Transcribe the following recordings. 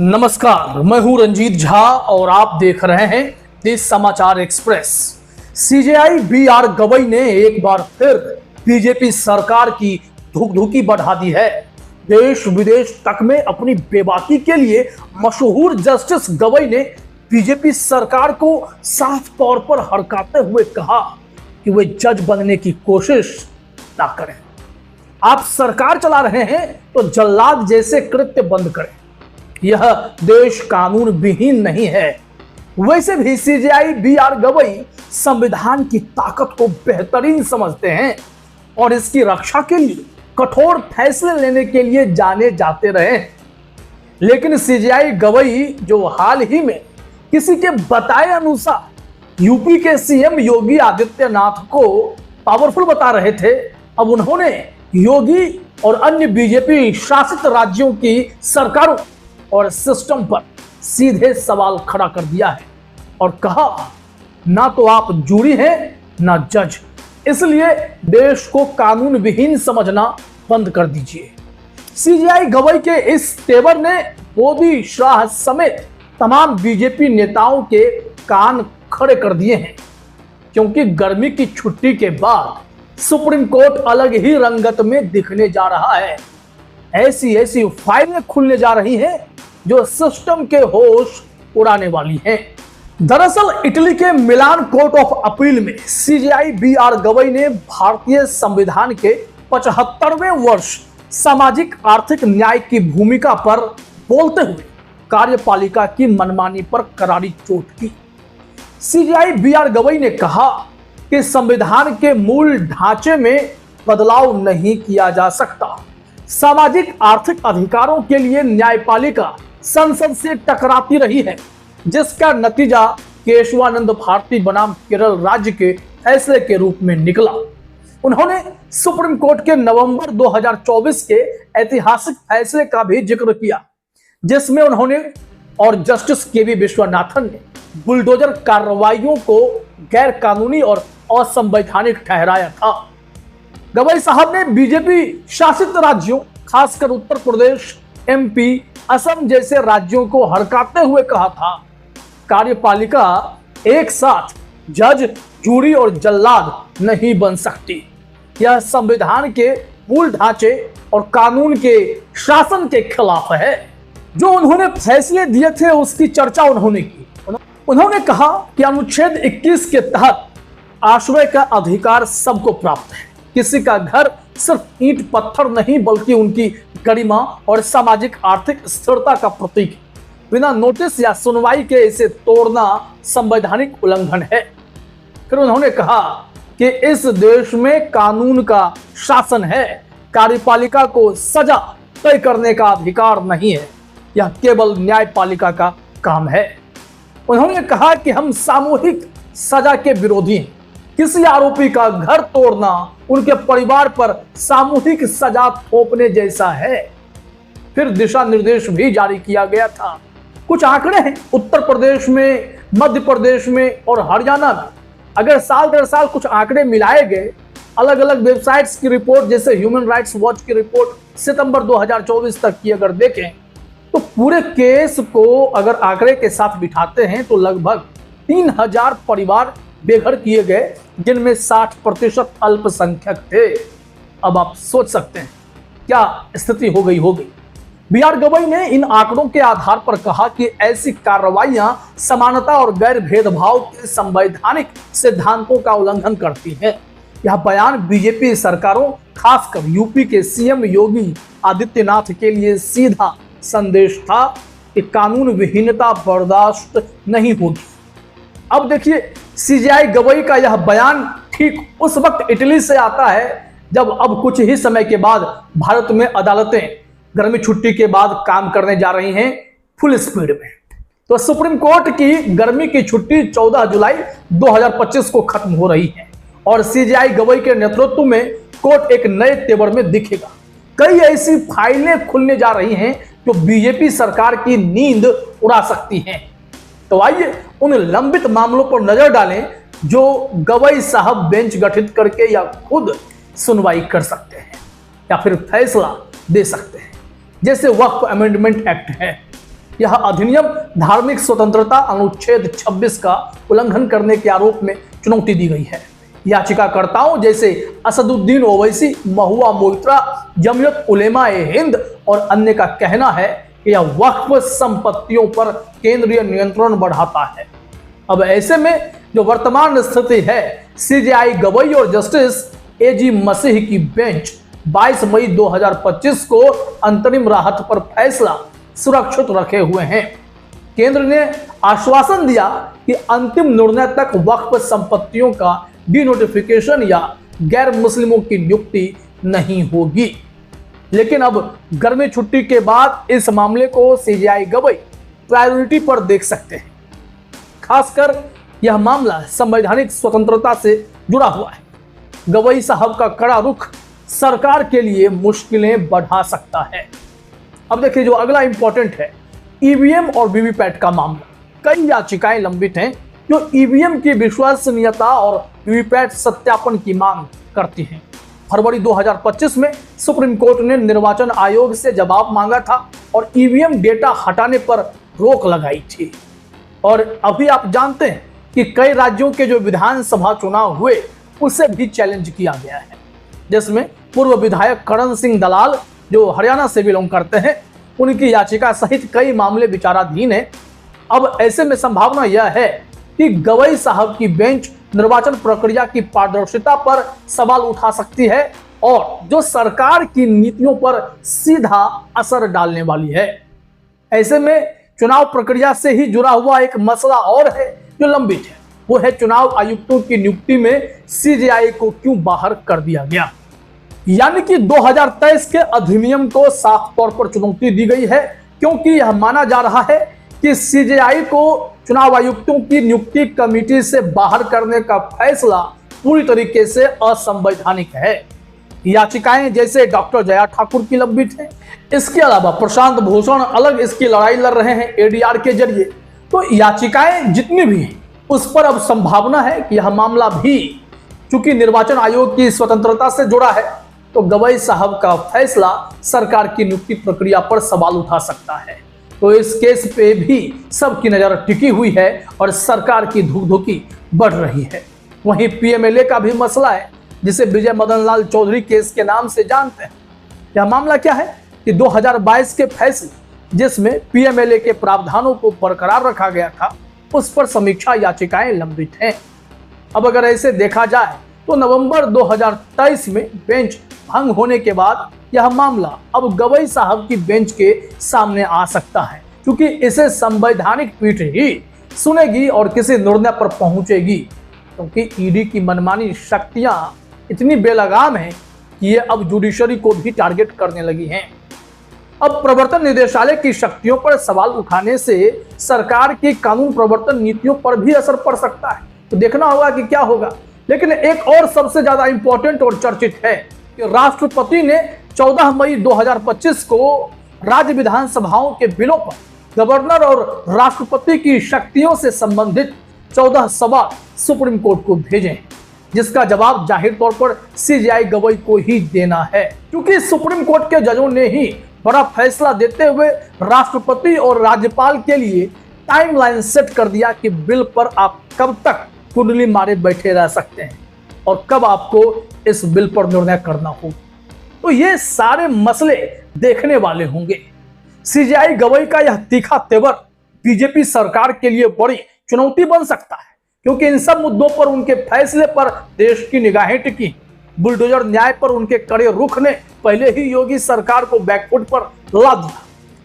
नमस्कार, मैं हूं रंजीत झा और आप देख रहे हैं देश समाचार एक्सप्रेस। CJI B R. गवई ने एक बार फिर बीजेपी सरकार की धुकधुकी बढ़ा दी है। देश विदेश तक में अपनी बेबाकी के लिए मशहूर जस्टिस गवई ने बीजेपी सरकार को साफ तौर पर हड़काते हुए कहा कि वे जज बनने की कोशिश ना करें। आप सरकार चला रहे हैं तो जल्लाद जैसे कृत्य बंद करें। यह देश कानून विहीन नहीं है। वैसे भी सीजेआई बी.आर. गवई संविधान की ताकत को बेहतरीन समझते हैं और इसकी रक्षा के लिए कठोर फैसले लेने के लिए जाने जाते रहे। लेकिन सीजेआई गवई जो हाल ही में किसी के बताए अनुसार यूपी के सीएम योगी आदित्यनाथ को पावरफुल बता रहे थे, अब उन्होंने योगी और अन्य बीजेपी शासित राज्यों की सरकारों और सिस्टम पर सीधे सवाल खड़ा कर दिया है और कहा, ना तो आप जूरी हैं ना जज, इसलिए देश को कानून विहीन समझना बंद कर दीजिए। सीजेआई गवई के इस तेवर ने मोदी, शाह समेत तमाम बीजेपी नेताओं के कान खड़े कर दिए हैं, क्योंकि गर्मी की छुट्टी के बाद सुप्रीम कोर्ट अलग ही रंगत में दिखने जा रहा है। ऐसी फाइलें खुलने जा रही हैं जो सिस्टम के होश उड़ाने वाली हैं। दरअसल इटली के मिलान कोर्ट ऑफ अपील में सीजेआई बी.आर. गवई ने भारतीय संविधान के 75वें वर्ष सामाजिक आर्थिक न्याय की भूमिका पर बोलते हुए कार्यपालिका की मनमानी पर करारी चोट की। CJI B R. गवई ने कहा कि संविधान के मूल ढांचे में बदलाव नहीं किया जा सकता। सामाजिक आर्थिक अधिकारों के लिए न्यायपालिका संसद से टकराती रही है, जिसका नतीजा केशवानंद भारती बनाम केरल राज्य के फैसले के रूप में निकला। उन्होंने सुप्रीम कोर्ट के नवंबर 2024 के ऐतिहासिक फैसले का भी जिक्र किया, जिसमें उन्होंने और जस्टिस के.वी. विश्वनाथन ने बुलडोजर कार्रवाइयों को गैर कानूनी और असंवैधानिक ठहराया था। गवई साहब ने बीजेपी शासित राज्यों, खासकर उत्तर प्रदेश, एमपी, असम जैसे राज्यों को हड़काते हुए कहा था, कार्यपालिका एक साथ जज, जूरी और जल्लाद नहीं बन सकती। यह संविधान के मूल ढांचे और कानून के शासन के खिलाफ है। जो उन्होंने फैसले दिए थे उसकी चर्चा उन्होंने की। उन्होंने कहा कि अनुच्छेद 21 के तहत आश्रय का अधिकार सबको प्राप्त है। किसी का घर सिर्फ ईंट पत्थर नहीं बल्कि उनकी गरिमा और सामाजिक आर्थिक स्थिरता का प्रतीक है। बिना नोटिस या सुनवाई के इसे तोड़ना संवैधानिक उल्लंघन है। फिर उन्होंने कहा कि इस देश में कानून का शासन है, कार्यपालिका को सजा तय करने का अधिकार नहीं है, यह केवल न्यायपालिका का काम है। उन्होंने कहा कि हम सामूहिक सजा के विरोधी हैं। किसी आरोपी का घर तोड़ना उनके परिवार पर सामूहिक सजा थोपने जैसा है। फिर दिशा निर्देश भी जारी किया गया था। कुछ आंकड़े हैं उत्तर प्रदेश में, मध्य प्रदेश में और हरियाणा में। अगर साल दर साल कुछ आंकड़े मिलाए गए, अलग अलग वेबसाइट्स की रिपोर्ट जैसे ह्यूमन राइट्स वॉच की रिपोर्ट सितंबर 2024 तक की अगर देखें तो पूरे केस को अगर आंकड़े के साथ बिठाते हैं तो लगभग 3000 परिवार बेघर किए गए, जिनमें 60% अल्पसंख्यक थे। अब आप सोच सकते हैं क्या स्थिति हो गई होगी। बी.आर. गवई ने इन आंकड़ों के आधार पर कहा कि ऐसी कार्रवाइयां समानता और गैर भेदभाव के संवैधानिक सिद्धांतों का उल्लंघन करती है। यह बयान बीजेपी सरकारों, खासकर यूपी के सीएम योगी आदित्यनाथ के लिए सीधा संदेश था कि कानून विहीनता बर्दाश्त नहीं होगी। अब देखिए, सीजेआई गवई का यह बयान ठीक उस वक्त इटली से आता है जब अब कुछ ही समय के बाद भारत में अदालतें गर्मी छुट्टी के बाद काम करने जा रही हैं फुल स्पीड में। तो सुप्रीम कोर्ट की गर्मी की छुट्टी 14 जुलाई 2025 को खत्म हो रही है और सीजेआई गवई के नेतृत्व में कोर्ट एक नए तेवर में दिखेगा। कई ऐसी फाइलें खुलने जा रही हैं जो बीजेपी सरकार की नींद उड़ा सकती हैं। तो आइए उन लंबित मामलों पर नजर डालें जो गवई साहब बेंच गठित करके या खुद सुनवाई कर सकते हैं या फिर फैसला दे सकते हैं। जैसे वक्फ अमेंडमेंट एक्ट है, यह अधिनियम धार्मिक स्वतंत्रता अनुच्छेद 26 का उल्लंघन करने के आरोप में चुनौती दी गई है। याचिकाकर्ताओं जैसे असदुद्दीन ओवैसी, महुआ मोइत्रा, जमियत उलेमा ए हिंद और अन्य का कहना है कि यह वक्फ संपत्तियों पर केंद्रीय नियंत्रण बढ़ाता है। अब ऐसे में जो वर्तमान स्थिति है, सीजेआई गवई और जस्टिस एजी मसीह की बेंच 22 मई 2025 को अंतरिम राहत पर फैसला सुरक्षित रखे हुए हैं। केंद्र ने आश्वासन दिया कि अंतिम निर्णय तक वक्फ संपत्तियों का डिनोटिफिकेशन या गैर मुस्लिमों की नियुक्ति नहीं होगी। लेकिन अब गर्मी छुट्टी के बाद इस मामले को सीजेआई गवई प्रायोरिटी पर देख सकते हैं। खासकर यह मामला संवैधानिक स्वतंत्रता से जुड़ा हुआ है। गवई साहब का कड़ा रुख सरकार के लिए मुश्किलें बढ़ा सकता है। अब देखिए, जो अगला इंपॉर्टेंट है, ईवीएम और वीवीपैट का मामला। कई याचिकाएं लंबित हैं जो ईवीएम की विश्वसनीयता और वीवीपैट सत्यापन की मांग करती हैं। फरवरी 2025 में सुप्रीम कोर्ट ने निर्वाचन आयोग से जवाब मांगा था और ईवीएम डेटा हटाने पर रोक लगाई थी। और अभी आप जानते हैं कि कई राज्यों के जो विधानसभा चुनाव हुए उसे भी चैलेंज किया गया है, जिसमें पूर्व विधायक करण सिंह दलाल जो हरियाणा से बिलोंग करते हैं, उनकी याचिका सहित कई मामले विचाराधीन हैं। अब ऐसे में संभावना यह है कि गवई साहब की बेंच निर्वाचन प्रक्रिया की पारदर्शिता पर सवाल उठा सकती है और जो सरकार की नीतियों पर सीधा असर डालने वाली है। ऐसे में चुनाव प्रक्रिया से ही जुड़ा हुआ एक मसला और है जो लंबित है, वो है चुनाव आयुक्तों की नियुक्ति में सीजेआई को क्यों बाहर कर दिया गया। यानी कि 2023 के अधिनियम को साफ तौर पर चुनौती दी गई है, क्योंकि यह माना जा रहा है कि सीजेआई को चुनाव आयुक्तों की नियुक्ति कमेटी से बाहर करने का फैसला पूरी तरीके से असंवैधानिक है। याचिकाएं जैसे डॉक्टर जया ठाकुर की लंबित है। इसके अलावा प्रशांत भूषण अलग इसकी लड़ाई लड़ रहे हैं एडीआर के जरिए। तो याचिकाएं जितनी भी हैं उस पर अब संभावना है कि यह मामला भी चूंकि निर्वाचन आयोग की स्वतंत्रता से जुड़ा है, तो गवई साहब का फैसला सरकार की नियुक्ति प्रक्रिया पर सवाल उठा सकता है। तो इस केस पे भी सबकी नजर टिकी हुई है और सरकार की धुकधुकी बढ़ रही है। वहीं पीएमएलए का भी मसला है, जिसे विजय मदन लाल चौधरी केस के नाम से जानते हैं। यह मामला क्या है कि 2022 के फैसले जिसमें पीएमएलए के प्रावधानों को बरकरार रखा गया था, उस पर समीक्षा याचिकाएं लंबित हैं। अब अगर ऐसे देखा जाए तो नवंबर 2023 में बेंच भंग होने के बाद यह मामला अब गवई साहब की बेंच के सामने आ सकता है, क्योंकि इसे संवैधानिक पीठ ही सुनेगी और किसी निर्णय पर पहुंचेगी। क्योंकि ईडी की मनमानी शक्तियां इतनी बेलगाम हैं कि ये अब जुडिशरी को भी टारगेट करने लगी हैं। अब प्रवर्तन निदेशालय की शक्तियों पर सवाल उठाने से सरकार की कानून प्रवर्तन नीतियों पर भी असर पड़ सकता है। तो देखना होगा कि क्या होगा। लेकिन एक और सबसे ज्यादा इंपॉर्टेंट और चर्चित है कि राष्ट्रपति ने 14 मई 2025 को राज्य विधानसभाओं के बिलों पर गवर्नर और राष्ट्रपति की शक्तियों से संबंधित 14 सवाल सुप्रीम कोर्ट को भेजे, जिसका जवाब जाहिर तौर पर सीजेआई गवई को ही देना है। क्योंकि सुप्रीम कोर्ट के जजों ने ही बड़ा फैसला देते हुए राष्ट्रपति और राज्यपाल के लिए टाइमलाइन सेट कर दिया कि बिल पर आप कब तक कुंडली मारे बैठे रह सकते हैं और कब आपको इस बिल पर निर्णय करना होगा। तो ये सारे मसले देखने वाले होंगे। सीजेआई गवई का यह तीखा तेवर बीजेपी सरकार के लिए बड़ी चुनौती बन सकता है, क्योंकि इन सब मुद्दों पर उनके फैसले पर देश की निगाहें टिकी। बुलडोजर न्याय पर उनके कड़े रुख ने पहले ही योगी सरकार को बैकफुट पर ला दिया।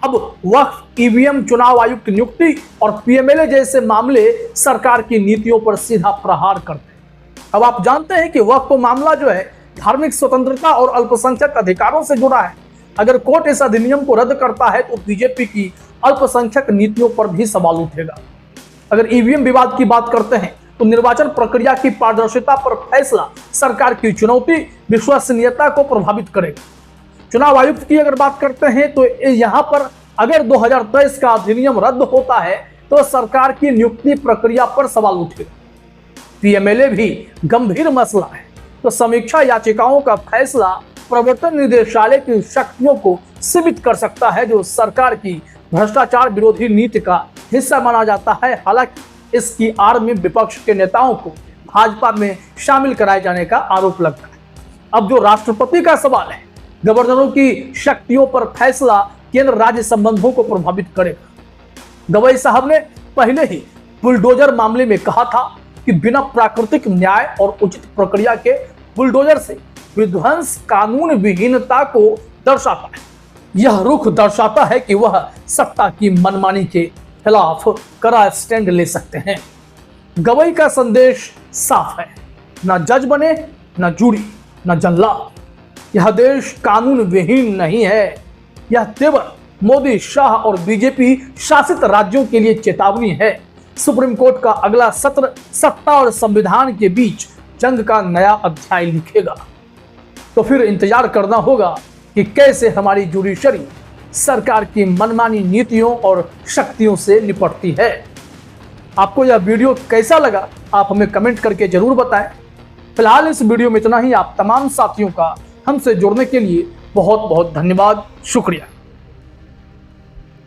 अब वक्फ, ईवीएम, चुनाव आयुक्त नियुक्ति और पीएमएलए जैसे मामले सरकार की नीतियों पर सीधा प्रहार करते हैं। अब आप जानते हैं कि वक्फ मामला जो है धार्मिक स्वतंत्रता और अल्पसंख्यक अधिकारों से जुड़ा है। अगर कोर्ट इस अधिनियम को रद्द करता है तो बीजेपी की अल्पसंख्यक नीतियों पर भी सवाल उठेगा। अगर ईवीएम विवाद की बात करते हैं तो निर्वाचन प्रक्रिया की पारदर्शिता पर फैसला सरकार की चुनौती विश्वसनीयता को प्रभावित करेगा। चुनाव आयुक्त की अगर बात करते हैं तो यहाँ पर अगर 2023 का अधिनियम रद्द होता है तो सरकार की नियुक्ति प्रक्रिया पर सवाल उठेगा। पीएमएलए भी गंभीर मसला है, तो समीक्षा याचिकाओं का फैसला प्रवर्तन निदेशालय की शक्तियों को सीमित कर सकता है, जो सरकार की भ्रष्टाचार विरोधी नीति का हिस्सा माना जाता है। हालांकि इसकी आड़ में विपक्ष के नेताओं को भाजपा में शामिल कराए जाने का आरोप लगता है। अब जो राष्ट्रपति का सवाल है, गवर्नरों की शक्तियों पर फैसला केंद्र राज्य संबंधों को प्रभावित करेगा। गवई साहब ने पहले ही बुलडोजर मामले में कहा था कि बिना प्राकृतिक न्याय और उचित प्रक्रिया के बुलडोजर से विध्वंस कानून विहीनता को दर्शाता है। यह रुख दर्शाता है कि वह सत्ता की मनमानी के खिलाफ कड़ा स्टैंड ले सकते हैं। गवई का संदेश साफ है, न जज बने, न जूरी, न जल्लाद। यह देश कानून विहीन नहीं है। यह केवल मोदी, शाह और बीजेपी शासित राज्यों के लिए चेतावनी है। सुप्रीम कोर्ट का अगला सत्र सत्ता और संविधान के बीच जंग का नया अध्याय लिखेगा। तो फिर इंतजार करना होगा कि कैसे हमारी जुडिशरी सरकार की मनमानी नीतियों और शक्तियों से निपटती है। आपको यह वीडियो कैसा लगा, आप हमें कमेंट करके जरूर बताएं। फिलहाल इस वीडियो में इतना ही। आप तमाम साथियों का हमसे जुड़ने के लिए बहुत बहुत धन्यवाद, शुक्रिया।